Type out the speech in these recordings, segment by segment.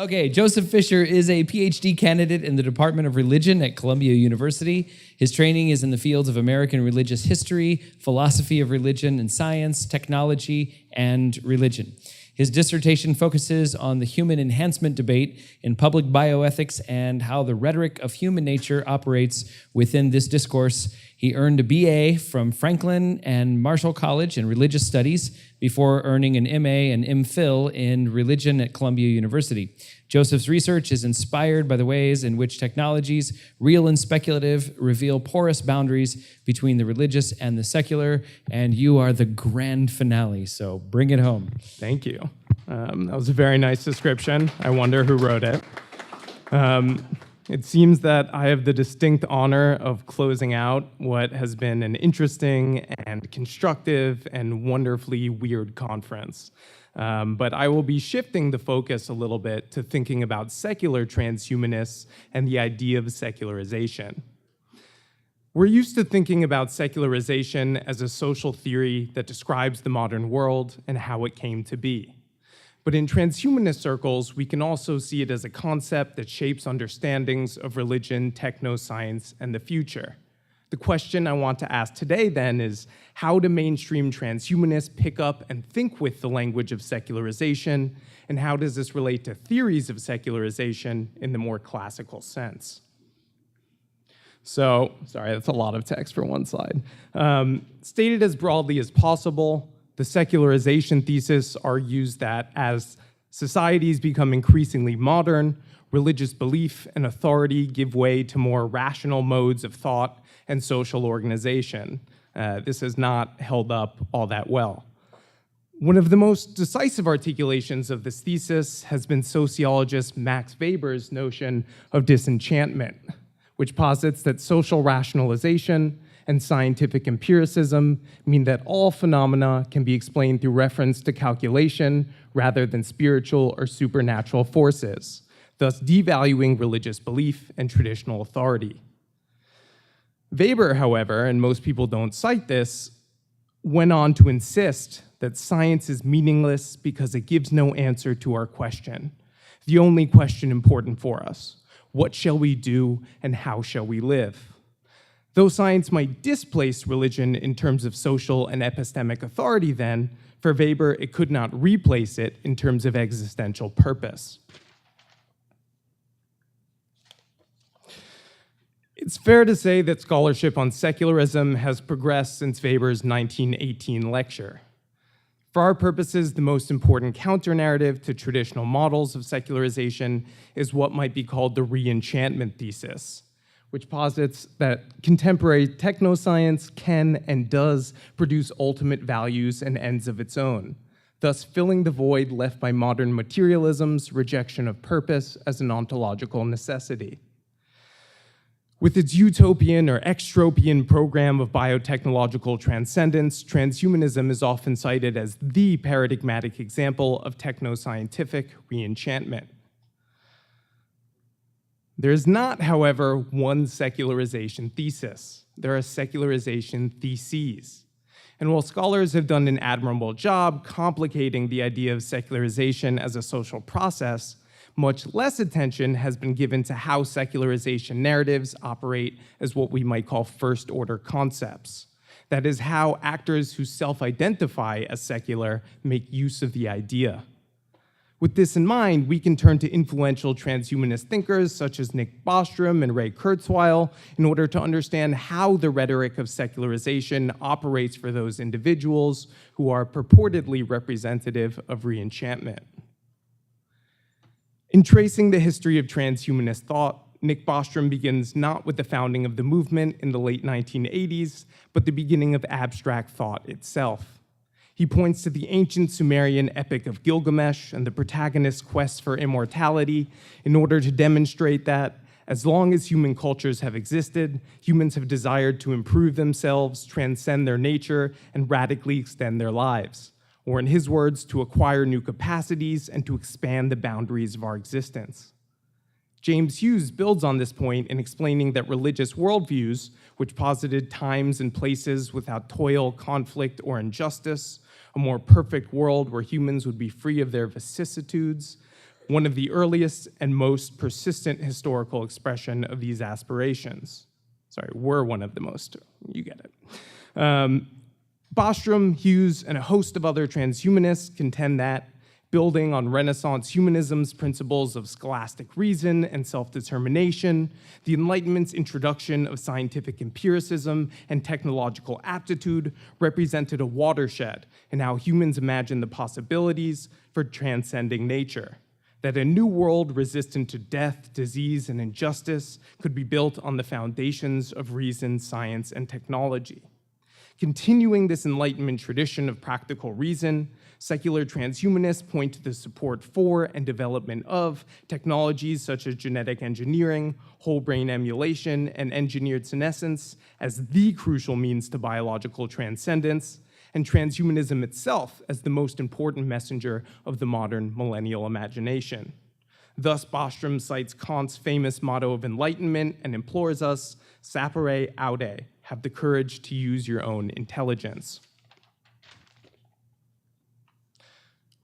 Okay, Joseph Fisher is a Ph.D. candidate in the Department of Religion at Columbia University. His training is in the fields of American religious history, philosophy of religion and science, technology, and religion. His dissertation focuses on the human enhancement debate in public bioethics and how the rhetoric of human nature operates within this discourse. He earned a BA from Franklin and Marshall College in religious studies before earning an MA and M.Phil in religion at Columbia University. Joseph's research is inspired by the ways in which technologies, real and speculative, reveal porous boundaries between the religious and the secular, and you are the grand finale, so bring it home. Thank you. That was a very nice description. I wonder who wrote it. It seems that I have the distinct honor of closing out what has been an interesting and constructive and wonderfully weird conference. But I will be shifting the focus a little bit to thinking about secular transhumanists and the idea of secularization. We're used to thinking about secularization as a social theory that describes the modern world and how it came to be. But in transhumanist circles, we can also see it as a concept that shapes understandings of religion, technoscience, and the future. The question I want to ask today, then, is how do mainstream transhumanists pick up and think with the language of secularization, and how does this relate to theories of secularization in the more classical sense? So, sorry, that's a lot of text for one slide. Stated as broadly as possible, the secularization thesis argues that as societies become increasingly modern, religious belief and authority give way to more rational modes of thought and social organization. This has not held up all that well. One of the most decisive articulations of this thesis has been sociologist Max Weber's notion of disenchantment, which posits that social rationalization and scientific empiricism mean that all phenomena can be explained through reference to calculation rather than spiritual or supernatural forces, thus devaluing religious belief and traditional authority. Weber, however, and most people don't cite this, went on to insist that science is meaningless because it gives no answer to our question, the only question important for us: what shall we do and how shall we live? Though science might displace religion in terms of social and epistemic authority then, for Weber, it could not replace it in terms of existential purpose. It's fair to say that scholarship on secularism has progressed since Weber's 1918 lecture. For our purposes, the most important counter-narrative to traditional models of secularization is what might be called the Re-Enchantment thesis, which posits that contemporary technoscience can and does produce ultimate values and ends of its own, thus filling the void left by modern materialism's rejection of purpose as an ontological necessity. With its utopian or extropian program of biotechnological transcendence, transhumanism is often cited as the paradigmatic example of technoscientific re-enchantment. There is not, however, one secularization thesis. There are secularization theses. And while scholars have done an admirable job complicating the idea of secularization as a social process, much less attention has been given to how secularization narratives operate as what we might call first-order concepts. That is, how actors who self-identify as secular make use of the idea. With this in mind, we can turn to influential transhumanist thinkers such as Nick Bostrom and Ray Kurzweil in order to understand how the rhetoric of secularization operates for those individuals who are purportedly representative of re-enchantment. In tracing the history of transhumanist thought, Nick Bostrom begins not with the founding of the movement in the late 1980s, but the beginning of abstract thought itself. He points to the ancient Sumerian epic of Gilgamesh and the protagonist's quest for immortality in order to demonstrate that, as long as human cultures have existed, humans have desired to improve themselves, transcend their nature, and radically extend their lives. Or in his words, to acquire new capacities and to expand the boundaries of our existence. James Hughes builds on this point in explaining that religious worldviews, which posited times and places without toil, conflict, or injustice, a more perfect world where humans would be free of their vicissitudes, one of the earliest and most persistent historical expression of these aspirations. Sorry, were one of the most, you get it. Bostrom, Hughes, and a host of other transhumanists contend that, building on Renaissance humanism's principles of scholastic reason and self-determination, the Enlightenment's introduction of scientific empiricism and technological aptitude represented a watershed in how humans imagine the possibilities for transcending nature, that a new world resistant to death, disease, and injustice could be built on the foundations of reason, science, and technology. Continuing this Enlightenment tradition of practical reason, secular transhumanists point to the support for and development of technologies such as genetic engineering, whole brain emulation, and engineered senescence as the crucial means to biological transcendence, and transhumanism itself as the most important messenger of the modern millennial imagination. Thus, Bostrom cites Kant's famous motto of enlightenment and implores us, sapere aude, have the courage to use your own intelligence.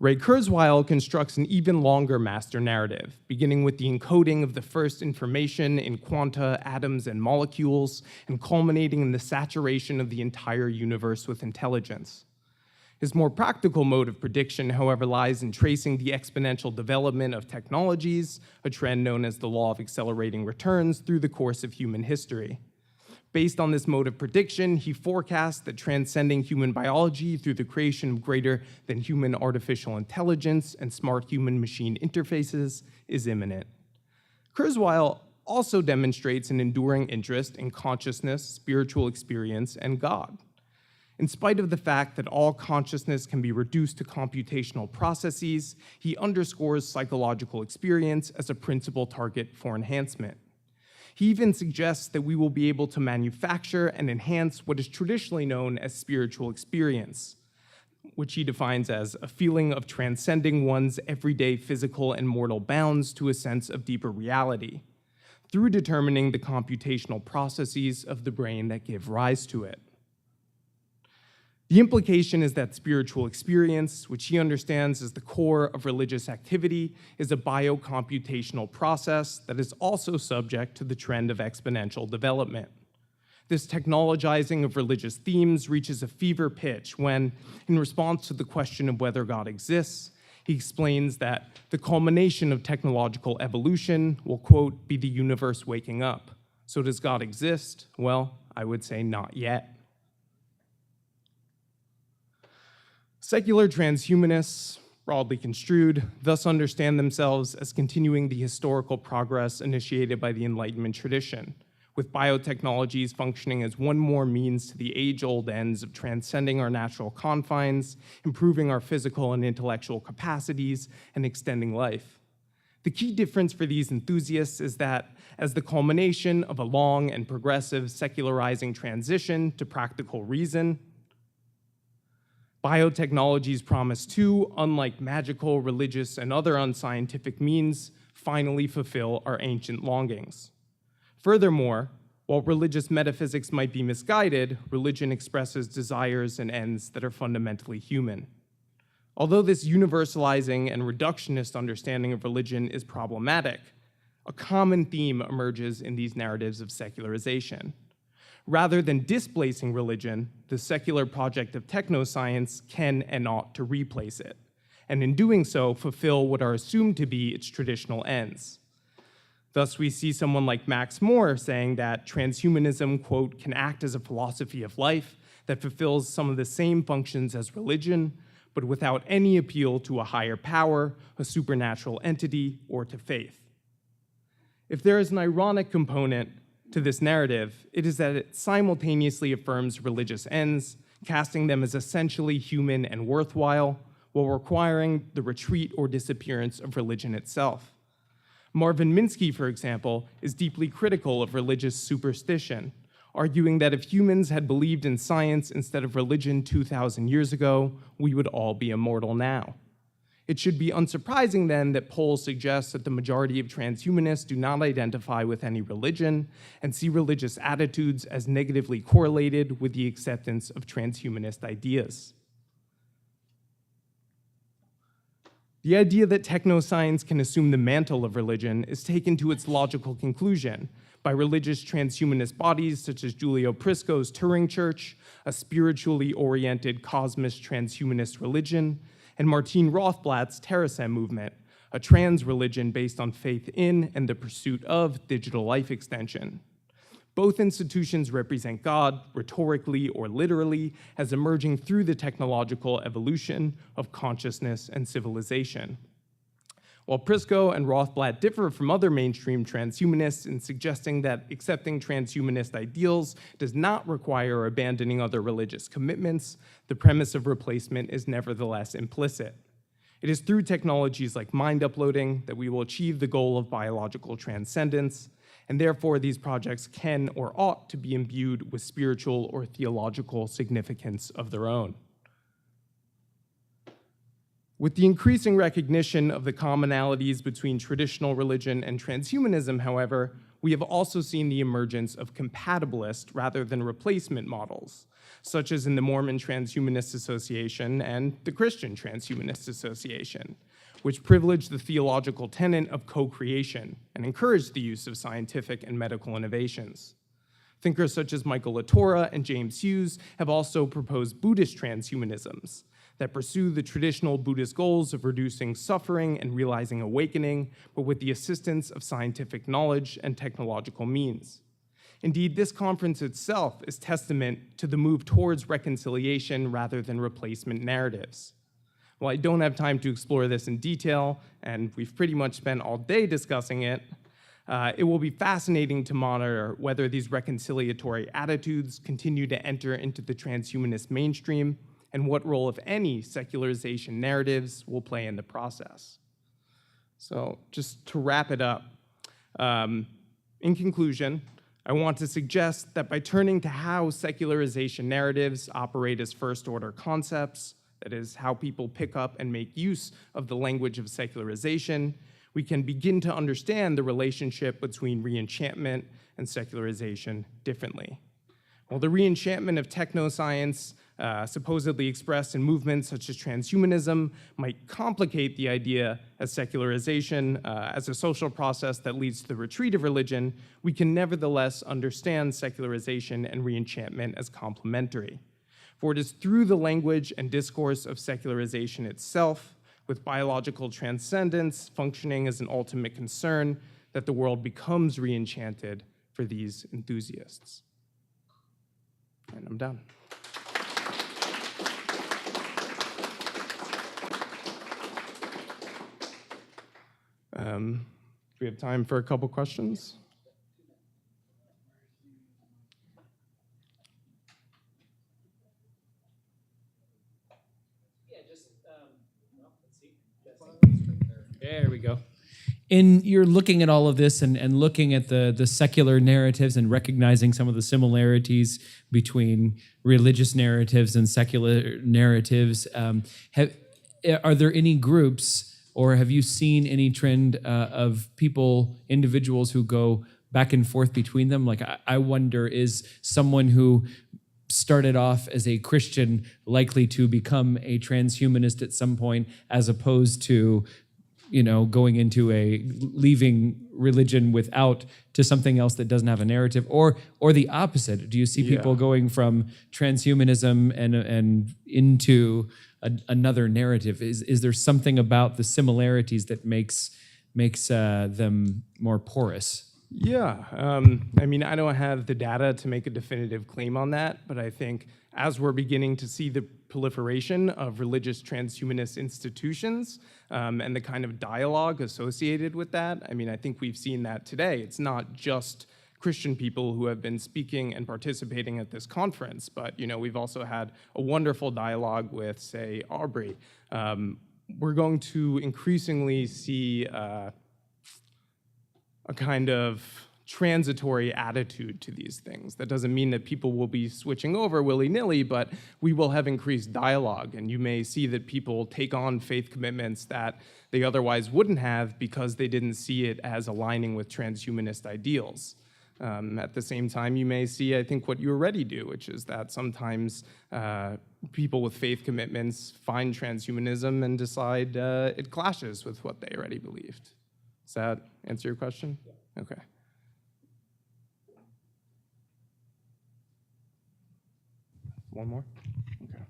Ray Kurzweil constructs an even longer master narrative, beginning with the encoding of the first information in quanta, atoms, and molecules, and culminating in the saturation of the entire universe with intelligence. His more practical mode of prediction, however, lies in tracing the exponential development of technologies, a trend known as the law of accelerating returns, through the course of human history. Based on this mode of prediction, he forecasts that transcending human biology through the creation of greater than human artificial intelligence and smart human-machine interfaces is imminent. Kurzweil also demonstrates an enduring interest in consciousness, spiritual experience, and God. In spite of the fact that all consciousness can be reduced to computational processes, he underscores psychological experience as a principal target for enhancement. He even suggests that we will be able to manufacture and enhance what is traditionally known as spiritual experience, which he defines as a feeling of transcending one's everyday physical and mortal bounds to a sense of deeper reality, through determining the computational processes of the brain that give rise to it. The implication is that spiritual experience, which he understands as the core of religious activity, is a biocomputational process that is also subject to the trend of exponential development. This technologizing of religious themes reaches a fever pitch when, in response to the question of whether God exists, he explains that the culmination of technological evolution will, quote, be the universe waking up. So does God exist? Well, I would say not yet. Secular transhumanists, broadly construed, thus understand themselves as continuing the historical progress initiated by the Enlightenment tradition, with biotechnologies functioning as one more means to the age-old ends of transcending our natural confines, improving our physical and intellectual capacities, and extending life. The key difference for these enthusiasts is that, as the culmination of a long and progressive secularizing transition to practical reason, biotechnologies promise to, unlike magical, religious, and other unscientific means, finally fulfill our ancient longings. Furthermore, while religious metaphysics might be misguided, religion expresses desires and ends that are fundamentally human. Although this universalizing and reductionist understanding of religion is problematic, a common theme emerges in these narratives of secularization. Rather than displacing religion, the secular project of technoscience can and ought to replace it, and in doing so, fulfill what are assumed to be its traditional ends. Thus, we see someone like Max More saying that transhumanism, quote, can act as a philosophy of life that fulfills some of the same functions as religion, but without any appeal to a higher power, a supernatural entity, or to faith. If there is an ironic component to this narrative, it is that it simultaneously affirms religious ends, casting them as essentially human and worthwhile, while requiring the retreat or disappearance of religion itself. Marvin Minsky, for example, is deeply critical of religious superstition, arguing that if humans had believed in science instead of religion 2,000 years ago, we would all be immortal now. It should be unsurprising then that polls suggest that the majority of transhumanists do not identify with any religion and see religious attitudes as negatively correlated with the acceptance of transhumanist ideas. The idea that technoscience can assume the mantle of religion is taken to its logical conclusion by religious transhumanist bodies such as Julio Prisco's Turing Church, a spiritually oriented cosmist transhumanist religion, and Martine Rothblatt's Terrasem movement, a trans religion based on faith in and the pursuit of digital life extension. Both institutions represent God, rhetorically or literally, as emerging through the technological evolution of consciousness and civilization. While Prisco and Rothblatt differ from other mainstream transhumanists in suggesting that accepting transhumanist ideals does not require abandoning other religious commitments, the premise of replacement is nevertheless implicit. It is through technologies like mind uploading that we will achieve the goal of biological transcendence, and therefore these projects can or ought to be imbued with spiritual or theological significance of their own. With the increasing recognition of the commonalities between traditional religion and transhumanism, however, we have also seen the emergence of compatibilist rather than replacement models, such as in the Mormon Transhumanist Association and the Christian Transhumanist Association, which privilege the theological tenet of co-creation and encourage the use of scientific and medical innovations. Thinkers such as Michael Latorre and James Hughes have also proposed Buddhist transhumanisms that pursue the traditional Buddhist goals of reducing suffering and realizing awakening, but with the assistance of scientific knowledge and technological means. Indeed, this conference itself is testament to the move towards reconciliation rather than replacement narratives. While I don't have time to explore this in detail, and we've pretty much spent all day discussing it, it will be fascinating to monitor whether these reconciliatory attitudes continue to enter into the transhumanist mainstream and what role, if any, secularization narratives will play in the process. So just to wrap it up, in conclusion, I want to suggest that by turning to how secularization narratives operate as first-order concepts, that is, how people pick up and make use of the language of secularization, we can begin to understand the relationship between re-enchantment and secularization differently. While the re-enchantment of technoscience, supposedly expressed in movements such as transhumanism, might complicate the idea as secularization as a social process that leads to the retreat of religion, we can nevertheless understand secularization and re-enchantment as complementary. For it is through the language and discourse of secularization itself, with biological transcendence functioning as an ultimate concern, that the world becomes re-enchanted for these enthusiasts. And I'm done. Do we have time for a couple questions? There we go. In you're looking at all of this and looking at the secular narratives and recognizing some of the similarities between religious narratives and secular narratives, are there any groups or have you seen any trend of people, individuals who go back and forth between them? Like, I wonder, is someone who started off as a Christian likely to become a transhumanist at some point, as opposed to, going into leaving religion without to something else that doesn't have a narrative, or the opposite? Do you see people going from transhumanism and into another narrative? Is there something about the similarities that makes them more porous? Yeah, I don't have the data to make a definitive claim on that, but I think as we're beginning to see the proliferation of religious transhumanist institutions and the kind of dialogue associated with that, I think we've seen that today. It's not just Christian people who have been speaking and participating at this conference, but we've also had a wonderful dialogue with, say, Aubrey. We're going to increasingly see a kind of transitory attitude to these things. That doesn't mean that people will be switching over willy-nilly, but we will have increased dialogue, and you may see that people take on faith commitments that they otherwise wouldn't have because they didn't see it as aligning with transhumanist ideals. At the same time, you may see, I think, what you already do, which is that sometimes people with faith commitments find transhumanism and decide it clashes with what they already believed. Does that answer your question? Yeah. Okay. One more? Okay.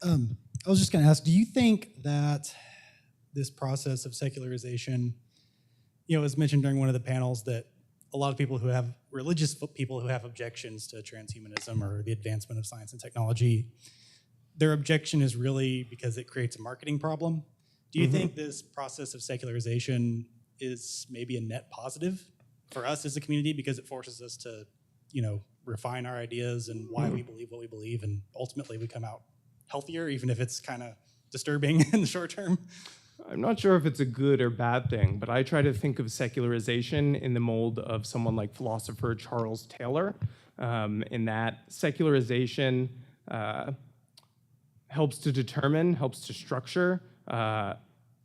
I was just going to ask, do you think that this process of secularization, it was mentioned during one of the panels that a lot of people who have, religious people who have objections to transhumanism or the advancement of science and technology, their objection is really because it creates a marketing problem. Do you think this process of secularization is maybe a net positive for us as a community because it forces us to, refine our ideas and why we believe what we believe, and ultimately we come out healthier, even if it's kind of disturbing in the short term? I'm not sure if it's a good or bad thing, but I try to think of secularization in the mold of someone like philosopher Charles Taylor, in that secularization helps to structure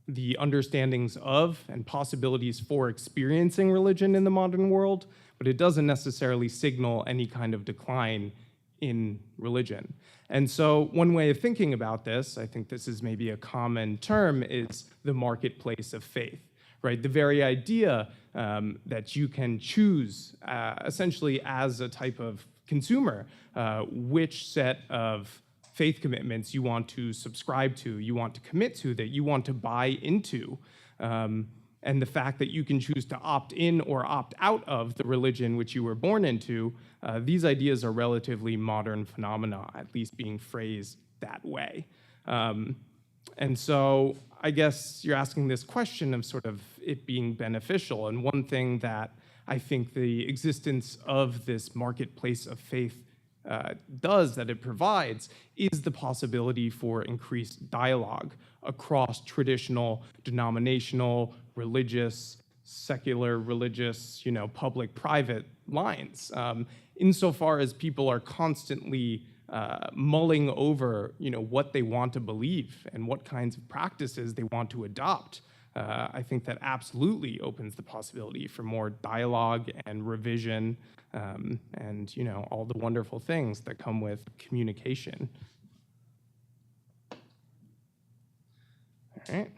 the understandings of and possibilities for experiencing religion in the modern world, but it doesn't necessarily signal any kind of decline in religion. And so one way of thinking about this, I think this is maybe a common term, is the marketplace of faith, right? The very idea that you can choose, essentially as a type of consumer, which set of faith commitments you want to subscribe to, you want to commit to, that you want to buy into. And the fact that you can choose to opt in or opt out of the religion which you were born into, these ideas are relatively modern phenomena, at least being phrased that way. And so I guess you're asking this question of sort of it being beneficial. And one thing that I think the existence of this marketplace of faith does, that it provides, is the possibility for increased dialogue across traditional, denominational, religious, secular, religious, public-private lines. Insofar as people are constantly mulling over, what they want to believe and what kinds of practices they want to adopt, I think that absolutely opens the possibility for more dialogue and revision, and all the wonderful things that come with communication. All right.